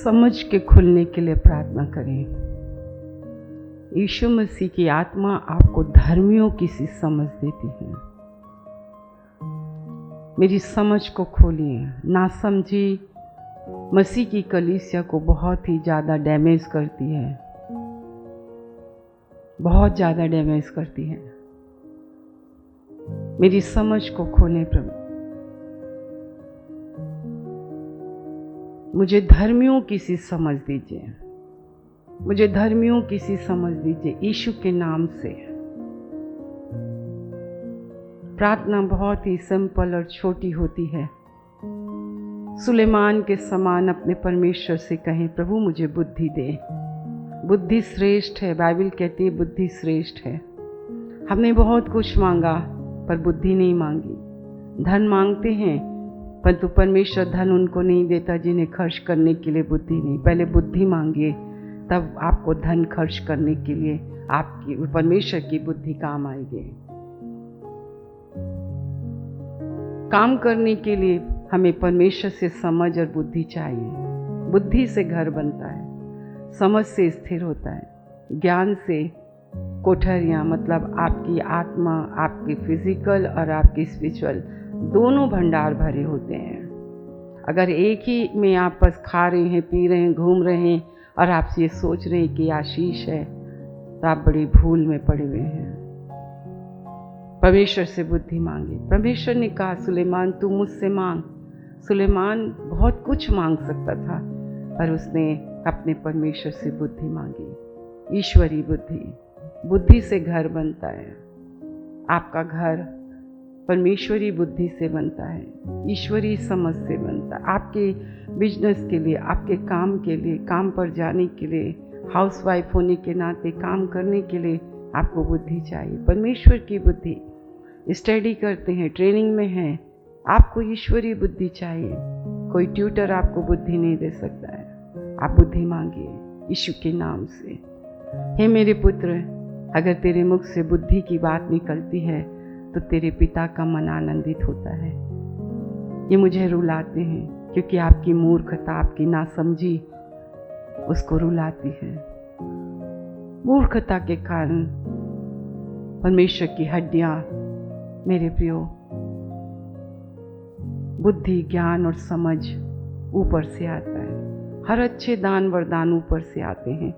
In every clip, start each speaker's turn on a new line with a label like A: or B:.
A: समझ के खुलने के लिए प्रार्थना करें। यीशु मसीह की आत्मा आपको धर्मियों की सी समझ देती है। मेरी समझ को खोलिए। नासमझी मसीह की कलीसिया को बहुत ही ज़्यादा डैमेज करती है, बहुत ज़्यादा डैमेज करती है। मेरी समझ को खोलें प्रभु। मुझे धर्मियों की सी समझ दीजिए, मुझे धर्मियों की सी समझ दीजिए यीशु के नाम से। प्रार्थना बहुत ही सिंपल और छोटी होती है। सुलेमान के समान अपने परमेश्वर से कहें, प्रभु मुझे बुद्धि दे। बुद्धि श्रेष्ठ है, बाइबल कहती है बुद्धि श्रेष्ठ है। हमने बहुत कुछ मांगा पर बुद्धि नहीं मांगी। धन मांगते हैं परंतु परमेश्वर धन उनको नहीं देता जिन्हें खर्च करने के लिए बुद्धि नहीं। पहले बुद्धि मांगिए, तब आपको धन खर्च करने के लिए आपकी परमेश्वर की बुद्धि काम आएगी। काम करने के लिए हमें परमेश्वर से समझ और बुद्धि चाहिए। बुद्धि से घर बनता है, समझ से स्थिर होता है, ज्ञान से कोठरियाँ, मतलब आपकी आत्मा, आपकी फिजिकल और आपकी स्पिरिचुअल दोनों भंडार भरे होते हैं। अगर एक ही में आप बस खा रहे हैं, पी रहे हैं, घूम रहे हैं और आप ये सोच रहे हैं कि आशीष है, तो आप बड़ी भूल में पड़े हुए हैं। परमेश्वर से बुद्धि मांगे। परमेश्वर ने कहा, सुलेमान तू मुझसे मांग। सुलेमान बहुत कुछ मांग सकता था पर उसने अपने परमेश्वर से बुद्धि मांगी। ईश्वरी बुद्धि। बुद्धि से घर बनता है। आपका घर परमेश्वरी बुद्धि से बनता है, ईश्वरी समझ से बनता है। आपके बिजनेस के लिए, आपके काम के लिए, काम पर जाने के लिए, हाउसवाइफ होने के नाते काम करने के लिए आपको बुद्धि चाहिए, परमेश्वर की बुद्धि। स्टडी करते हैं, ट्रेनिंग में हैं, आपको ईश्वरी बुद्धि चाहिए। कोई ट्यूटर आपको बुद्धि नहीं दे सकता है। आप बुद्धि मांगिए यीशु के नाम से। हे मेरे पुत्र, अगर तेरे मुख से बुद्धि की बात निकलती है तो तेरे पिता का मन आनंदित होता है। ये मुझे रुलाते हैं क्योंकि आपकी मूर्खता, आपकी नासमझी उसको रुलाती है। मूर्खता के कारण परमेश्वर की हड्डियां, मेरे प्रियो, बुद्धि, ज्ञान और समझ ऊपर से आता है। हर अच्छे दान वरदान ऊपर से आते हैं।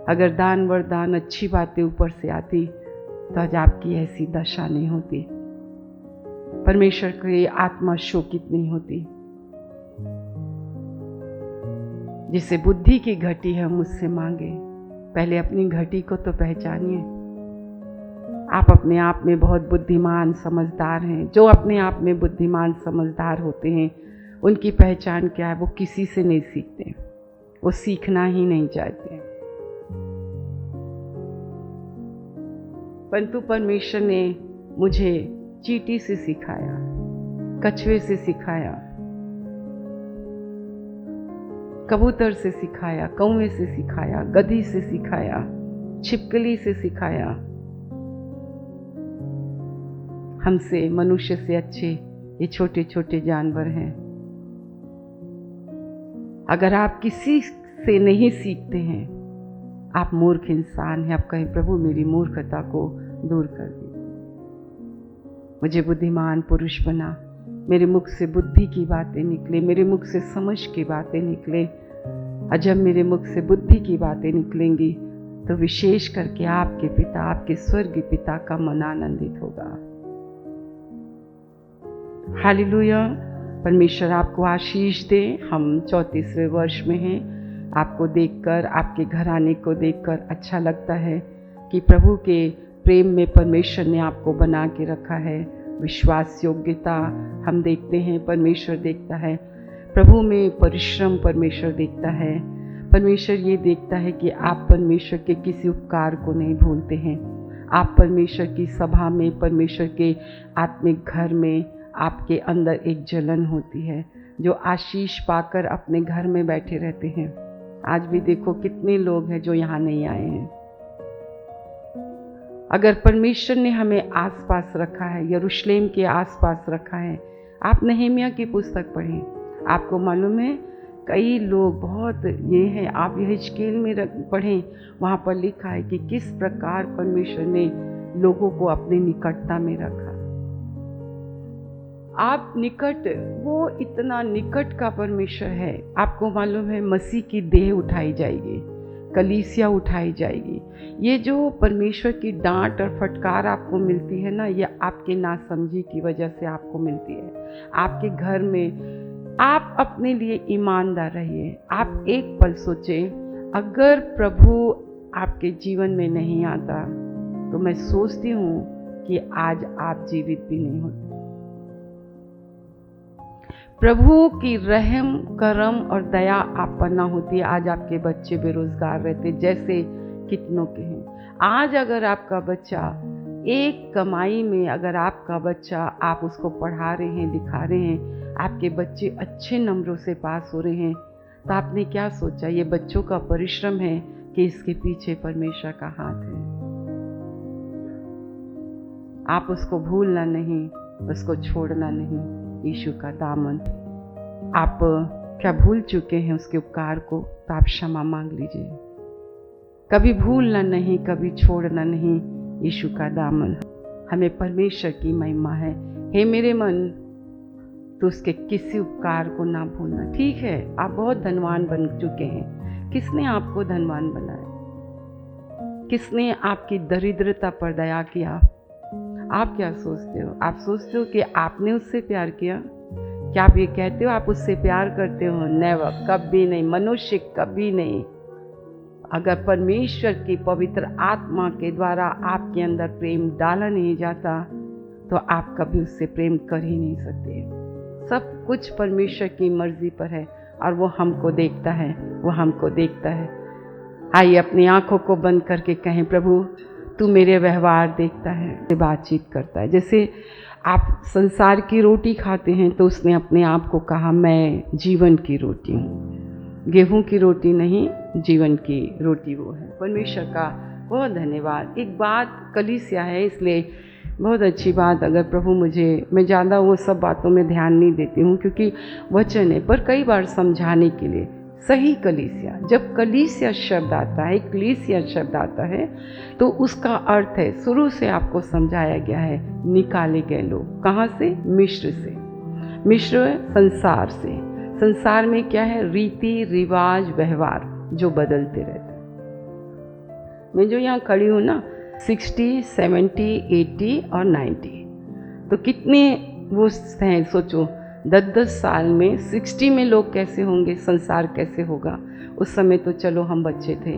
A: अगर दान वरदान, अच्छी बातें ऊपर से आती तो आज आपकी ऐसी दशा नहीं होती, परमेश्वर की आत्मा शोकित नहीं होती। जिसे बुद्धि की घटी है मुझसे मांगे। पहले अपनी घटी को तो पहचानिए। आप अपने आप में बहुत बुद्धिमान, समझदार हैं। जो अपने आप में बुद्धिमान, समझदार होते हैं उनकी पहचान क्या है? वो किसी से नहीं सीखते, वो सीखना ही नहीं चाहते। परंतु परमेश्वर ने मुझे चींटी से सिखाया, कछुए से सिखाया, कबूतर से सिखाया, कौवे से सिखाया, गधी से सिखाया, छिपकली से सिखाया। हमसे, मनुष्य से अच्छे ये छोटे छोटे जानवर हैं। अगर आप किसी से नहीं सीखते हैं, आप मूर्ख इंसान हैं। आप कहें, प्रभु मेरी मूर्खता को दूर कर दे, मुझे बुद्धिमान पुरुष बना। मेरे मुख से बुद्धि की बातें निकले, मेरे मुख से समझ की बातें निकले। और जब मेरे मुख से बुद्धि की बातें निकलेंगी तो विशेष करके आपके पिता, आपके स्वर्गीय पिता का मन आनंदित होगा। हालेलुया। परमेश्वर आपको आशीष दे। हम 34वें वर्ष में हैं। आपको देखकर, आपके घराने को देखकर अच्छा लगता है कि प्रभु के प्रेम में परमेश्वर ने आपको बना के रखा है। विश्वास, योग्यता हम देखते हैं, परमेश्वर देखता है। प्रभु में परिश्रम परमेश्वर देखता है। परमेश्वर ये देखता है कि आप परमेश्वर के किसी उपकार को नहीं भूलते हैं। आप परमेश्वर की सभा में, परमेश्वर के आत्मिक घर में आपके अंदर एक जलन होती है, जो आशीष पाकर अपने घर में बैठे रहते हैं। आज भी देखो कितने लोग हैं जो यहाँ नहीं आए हैं। अगर परमेश्वर ने हमें आसपास रखा है, यरूशलेम के आसपास रखा है। आप नहमिया की पुस्तक पढ़ें, आपको मालूम है कई लोग बहुत ये हैं, आप हिजकेल में पढ़ें, वहाँ पर लिखा है कि किस प्रकार परमेश्वर ने लोगों को अपने निकटता में रखा। आप निकट, वो इतना निकट का परमेश्वर है। आपको मालूम है मसीह की देह उठाई जाएगी, कलीसिया उठाई जाएगी। ये जो परमेश्वर की डांट और फटकार आपको मिलती है ना, ये आपके नासमझी की वजह से आपको मिलती है। आपके घर में आप अपने लिए ईमानदार रहिए। आप एक पल सोचें, अगर प्रभु आपके जीवन में नहीं आता तो मैं सोचती हूँ कि आज आप जीवित भी नहीं होते। प्रभु की रहम करम और दया आप पर ना होती, आज आपके बच्चे बेरोजगार रहते जैसे कितनों के हैं। आज अगर आपका बच्चा एक कमाई में, अगर आपका बच्चा, आप उसको पढ़ा रहे हैं, लिखा रहे हैं, आपके बच्चे अच्छे नंबरों से पास हो रहे हैं, तो आपने क्या सोचा? ये बच्चों का परिश्रम है कि इसके पीछे परमेश्वर का हाथ है। आप उसको भूलना नहीं, उसको छोड़ना नहीं। यीशु का दामन, आप क्या भूल चुके हैं उसके उपकार को? तो आप क्षमा मांग लीजिए। कभी भूलना नहीं, कभी छोड़ना नहीं। यीशु का दामन, हमें परमेश्वर की महिमा है। हे मेरे मन, तो उसके किसी उपकार को ना भूलना। ठीक है, आप बहुत धनवान बन चुके हैं। किसने आपको धनवान बनाया? किसने आपकी दरिद्रता पर दया किया? आप क्या सोचते हो? आप सोचते हो कि आपने उससे प्यार किया? क्या आप ये कहते हो आप उससे प्यार करते हो? नेवर, कभी नहीं। मनुष्य कभी नहीं। अगर परमेश्वर की पवित्र आत्मा के द्वारा आपके अंदर प्रेम डाला नहीं जाता तो आप कभी उससे प्रेम कर ही नहीं सकते। सब कुछ परमेश्वर की मर्जी पर है और वो हमको देखता है, वो हमको देखता है। आइए अपनी आंखों को बंद करके कहें, प्रभु तू मेरे व्यवहार देखता है, बातचीत करता है। जैसे आप संसार की रोटी खाते हैं तो उसने अपने आप को कहा, मैं जीवन की रोटी हूँ। गेहूं की रोटी नहीं, जीवन की रोटी वो है। परमेश्वर का बहुत धन्यवाद। एक बात, कलीसिया है इसलिए बहुत अच्छी बात। अगर प्रभु मुझे, मैं ज़्यादा वो सब बातों में ध्यान नहीं देती हूँ क्योंकि वचन है, पर कई बार समझाने के लिए सही कलीसिया, जब कलीसिया शब्द आता है, कलीसिया शब्द आता है तो उसका अर्थ है, शुरू से आपको समझाया गया है, निकाले गए लोग। कहाँ से? मिस्र से। मिस्र संसार से। संसार में क्या है? रीति रिवाज व्यवहार जो बदलते रहते हैं। मैं जो यहाँ खड़ी हूँ ना, 60, 70, 80 और 90, तो कितने वो हैं सोचो। 10-10 साल में 60 में लोग कैसे होंगे, संसार कैसे होगा? उस समय तो चलो हम बच्चे थे,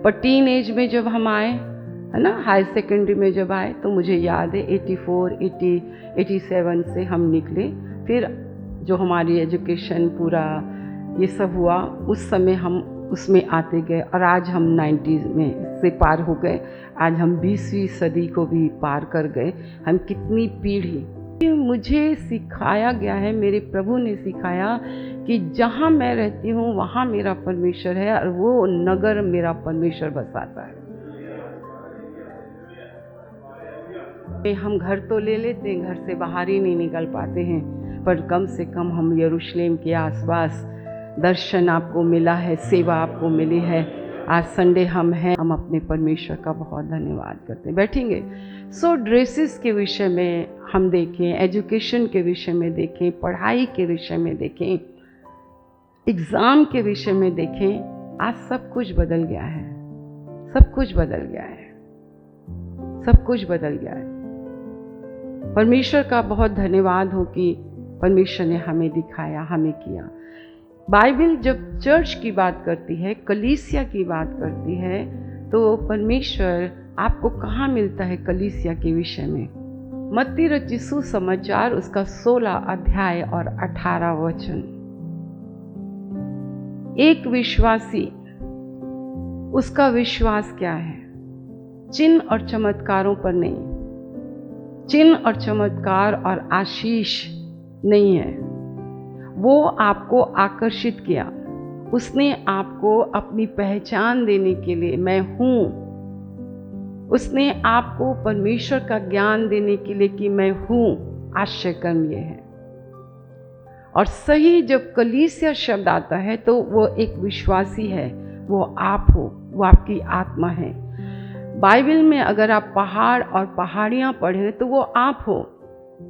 A: पर टीन एज में जब हम आए, है ना, हाई सेकेंडरी में जब आए, तो मुझे याद है 84, 80, 87 से हम निकले। फिर जो हमारी एजुकेशन पूरा ये सब हुआ, उस समय हम उसमें आते गए और आज हम 90s में से पार हो गए। आज हम 20वीं सदी को भी पार कर गए। हम कितनी पीढ़ी, मुझे सिखाया गया है, मेरे प्रभु ने सिखाया कि जहाँ मैं रहती हूँ वहाँ मेरा परमेश्वर है और वो नगर मेरा परमेश्वर बसाता है। हम घर तो ले लेते हैं, घर से बाहर ही नहीं निकल पाते हैं, पर कम से कम हम यरूशलेम के आसपास, दर्शन आपको मिला है, सेवा आपको मिली है। आज संडे हम हैं, हम अपने परमेश्वर का बहुत धन्यवाद करते हैं। बैठेंगे। सो ड्रेसेस के विषय में हम देखें, एजुकेशन के विषय में देखें, पढ़ाई के विषय में देखें, एग्ज़ाम के विषय में देखें। आज सब कुछ बदल गया है, सब कुछ बदल गया है, सब कुछ बदल गया है। परमेश्वर का बहुत धन्यवाद हो कि परमेश्वर ने हमें दिखाया, हमें किया। बाइबल जब चर्च की बात करती है, कलीसिया की बात करती है, तो परमेश्वर आपको कहाँ मिलता है कलीसिया के विषय में? मत्ती रचित सुसमाचार उसका 16 अध्याय और 18 वचन। एक विश्वासी, उसका विश्वास क्या है? चिन्ह और चमत्कारों पर नहीं, चिन्ह और चमत्कार और आशीष नहीं है। वो आपको आकर्षित किया, उसने आपको अपनी पहचान देने के लिए, मैं हूँ, उसने आपको परमेश्वर का ज्ञान देने के लिए कि मैं हूँ। आश्चर्य कर्म ये है। और सही जब कलीसिया शब्द आता है तो वो एक विश्वासी है, वो आप हो, वो आपकी आत्मा है। बाइबल में अगर आप पहाड़ और पहाड़ियाँ पढ़ें तो वो आप हो,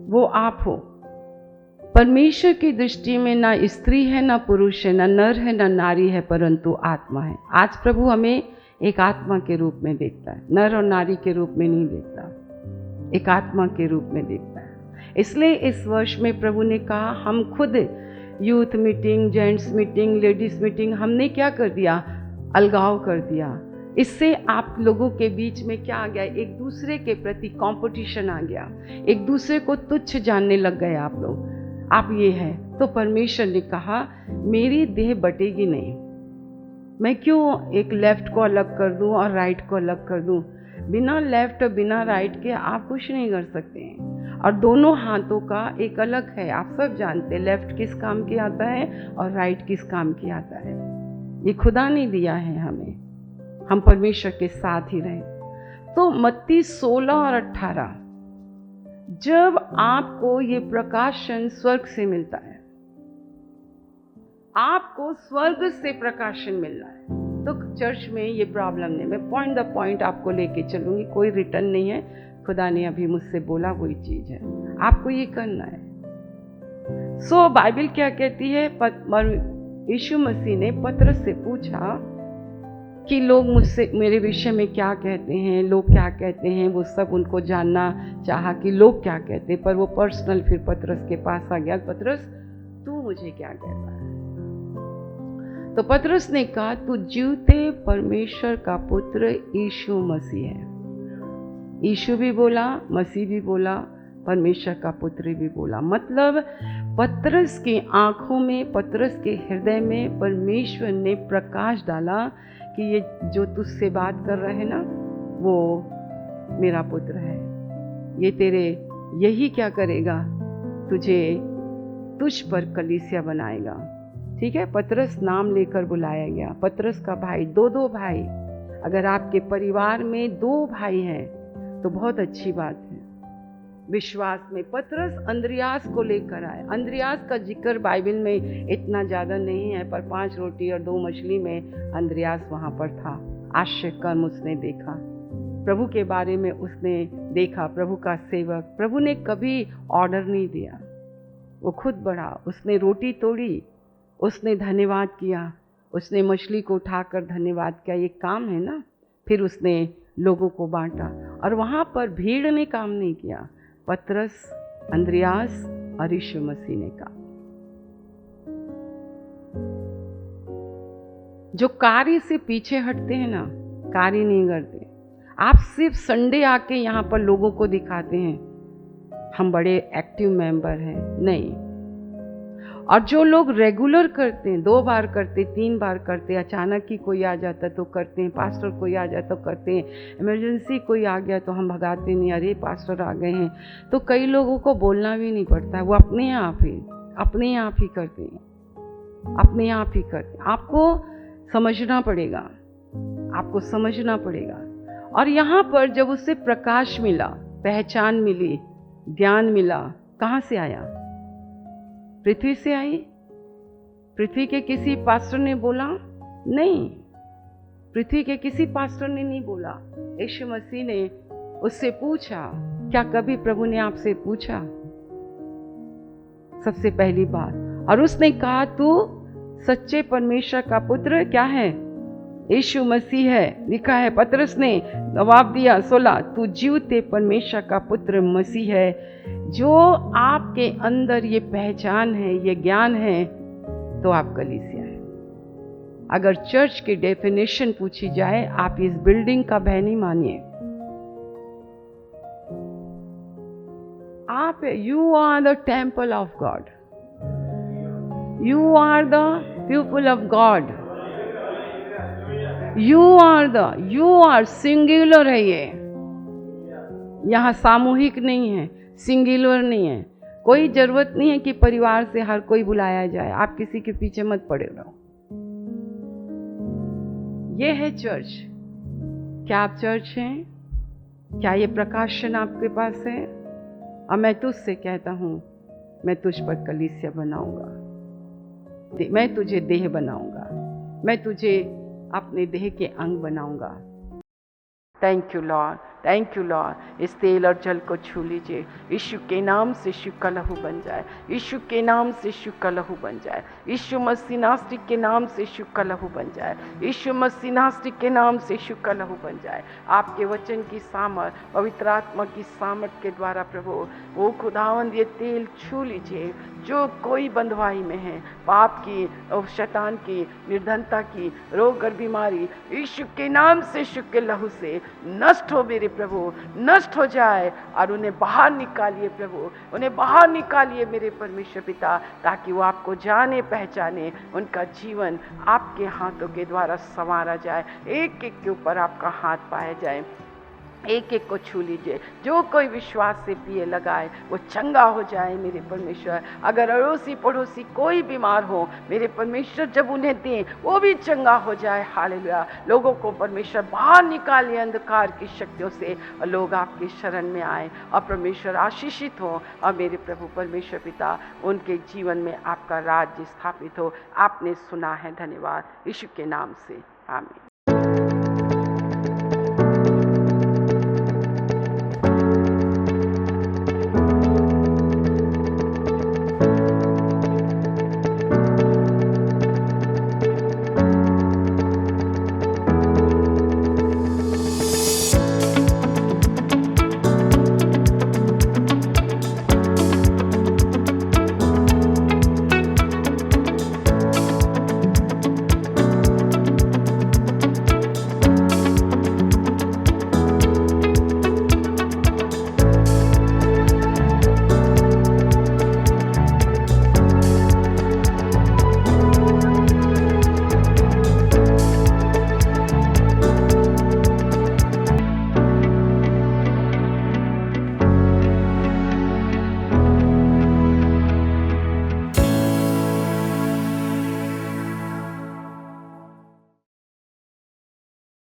A: वो आप हो। परमेश्वर की दृष्टि में ना स्त्री है, ना पुरुष है, ना नर है, ना नारी है, परंतु आत्मा है। आज प्रभु हमें एक आत्मा के रूप में देखता है, नर और नारी के रूप में नहीं देखता, एक आत्मा के रूप में देखता है। इसलिए इस वर्ष में प्रभु ने कहा, हम खुद youth meeting, gents meeting, ladies meeting, हमने क्या कर दिया, अलगाव कर दिया। इससे आप लोगों के बीच में क्या आ गया, एक दूसरे के प्रति कंपटीशन आ गया, एक दूसरे को तुच्छ जानने लग गए आप लोग, आप ये है। तो परमेश्वर ने कहा, मेरी देह बटेगी नहीं, मैं क्यों एक लेफ्ट को अलग कर दूं और राइट को अलग कर दूं। बिना लेफ्ट और बिना राइट के आप कुछ नहीं कर सकते हैं। और दोनों हाथों का एक अलग है, आप सब जानते हैं लेफ्ट किस काम की आता है और राइट किस काम की आता है। ये खुदा ने दिया है हमें, हम परमेश्वर के साथ ही रहें। तो मत्ती 16 और 18, जब आपको ये प्रकाशन स्वर्ग से मिलता है, आपको स्वर्ग से प्रकाशन मिल रहा है, तो चर्च में ये प्रॉब्लम नहीं। मैं पॉइंट द पॉइंट आपको लेके चलूंगी, कोई रिटर्न नहीं है, खुदा ने अभी मुझसे बोला वही चीज है, आपको ये करना है। सो बाइबल क्या कहती है, यीशु मसीह ने पतरस से पूछा कि लोग मुझसे, मेरे विषय में क्या कहते हैं, लोग क्या कहते हैं, वो सब उनको जानना चाहा कि लोग क्या कहते हैं। पर वो पर्सनल फिर पतरस के पास आ गया, पतरस तू मुझे क्या कहता है। तो पतरस ने कहा, तू जीवते परमेश्वर का पुत्र यीशु मसीह है। यीशु भी बोला, मसीह भी बोला, परमेश्वर का पुत्र भी बोला। मतलब पतरस की आंखों में, पतरस के हृदय में परमेश्वर ने प्रकाश डाला कि ये जो तुझसे बात कर रहे हैं ना, वो मेरा पुत्र है, ये तेरे, यही क्या करेगा, तुझे, तुझ पर कलीसिया बनाएगा। ठीक है, पतरस नाम लेकर बुलाया गया, पतरस का भाई, दो भाई। अगर आपके परिवार में 2 भाई हैं तो बहुत अच्छी बात है। विश्वास में पतरस अंद्रियास को लेकर आए। अंद्रियास का जिक्र बाइबल में इतना ज़्यादा नहीं है, पर 5 रोटी और 2 मछली में अंद्रियास वहाँ पर था। आश्चर्य कर्म उसने देखा, प्रभु के बारे में उसने देखा, प्रभु का सेवक। प्रभु ने कभी ऑर्डर नहीं दिया, वो खुद बढ़ा, उसने रोटी तोड़ी, उसने धन्यवाद किया, उसने मछली को उठाकर धन्यवाद किया, ये काम है ना। फिर उसने लोगों को बांटा, और वहाँ पर भीड़ ने काम नहीं किया, पतरस, अंद्रियास और यीशु मसीह ने कहा। जो कार्य से पीछे हटते हैं ना, कार्य नहीं करते। आप सिर्फ संडे आके यहाँ पर लोगों को दिखाते हैं हम बड़े एक्टिव मेंबर हैं, नहीं। और जो लोग रेगुलर करते हैं, 2 बार करते, 3 बार करते, अचानक ही कोई आ जाता तो करते हैं, पास्टर कोई आ जाता तो करते हैं, इमरजेंसी कोई आ गया तो हम भगाते नहीं, अरे पास्टर आ गए हैं। तो कई लोगों को बोलना भी नहीं पड़ता है, वो अपने आप ही करते हैं, अपने आप ही करते हैं। आपको समझना पड़ेगा, आपको समझना पड़ेगा। और यहाँ पर जब उससे प्रकाश मिला, पहचान मिली, ज्ञान मिला, कहाँ से आया? पृथ्वी से आई? पृथ्वी के किसी पास्टर ने बोला? नहीं, पृथ्वी के किसी पास्टर ने नहीं बोला। यीशु मसीह ने उससे पूछा। क्या कभी प्रभु ने आपसे पूछा? सबसे पहली बात। और उसने कहा, तू सच्चे परमेश्वर का पुत्र क्या है? यीशु मसीह है। लिखा है, पतरस ने जवाब दिया 16, तू जीवते परमेश्वर का पुत्र मसीह है। जो आपके अंदर ये पहचान है, ये ज्ञान है, तो आप कलीसिया है। अगर चर्च की डेफिनेशन पूछी जाए, आप इस बिल्डिंग का भय नहीं मानिए। आप, you are the temple of God, you are the people of God, you are singular है। ये यहाँ सामूहिक नहीं है, सिंगुलर नहीं है। कोई जरूरत नहीं है कि परिवार से हर कोई बुलाया जाए, आप किसी के पीछे मत पड़े रहो। ये है चर्च। क्या आप चर्च हैं? क्या ये प्रकाशन आपके पास है? और मैं तुझसे कहता हूँ, मैं तुझ पर कलीसिया बनाऊंगा, मैं तुझे देह बनाऊंगा, मैं तुझे अपने देह के अंग बनाऊंगा। Thank you Lord, thank you Lord. इस तेल और जल को छू लीजिए। यीशु के नाम से यीशु का लहू बन जाए, यीशु के नाम से यीशु का लहू बन जाए, यीशु मसीह नासरी के नाम से यीशु का लहू बन जाए, यीशु मसीह नासरी के नाम से यीशु का लहू बन जाए। आपके वचन की सामर्थ, पवित्र आत्मा की सामर्थ के द्वारा प्रभु वो खुदावंद ये तेल छू लीजिए। जो कोई बंधुआई में है, पाप की और शैतान की, निर्धनता की, रोग और बीमारी, यीशु के नाम से यीशु के लहू से नष्ट हो मेरे प्रभु, नष्ट हो जाए और उन्हें बाहर निकालिए प्रभु, उन्हें बाहर निकालिए मेरे परमेश्वर पिता, ताकि वो आपको जाने पहचाने, उनका जीवन आपके हाथों के द्वारा संवारा जाए, एक एक के ऊपर आपका हाथ पाया जाए। एक एक को छू लीजिए। जो कोई विश्वास से पिए लगाए वो चंगा हो जाए मेरे परमेश्वर। अगर अड़ोसी पड़ोसी कोई बीमार हो मेरे परमेश्वर, जब उन्हें दें वो भी चंगा हो जाए। हालेलुया। लोगों को परमेश्वर बाहर निकालिए अंधकार की शक्तियों से, और लोग आपकी शरण में आए और परमेश्वर आशीषित हो, और मेरे प्रभु परमेश्वर पिता उनके जीवन में आपका राज्य स्थापित हो। आपने सुना है, धन्यवाद। यीशु के नाम से, आमीन।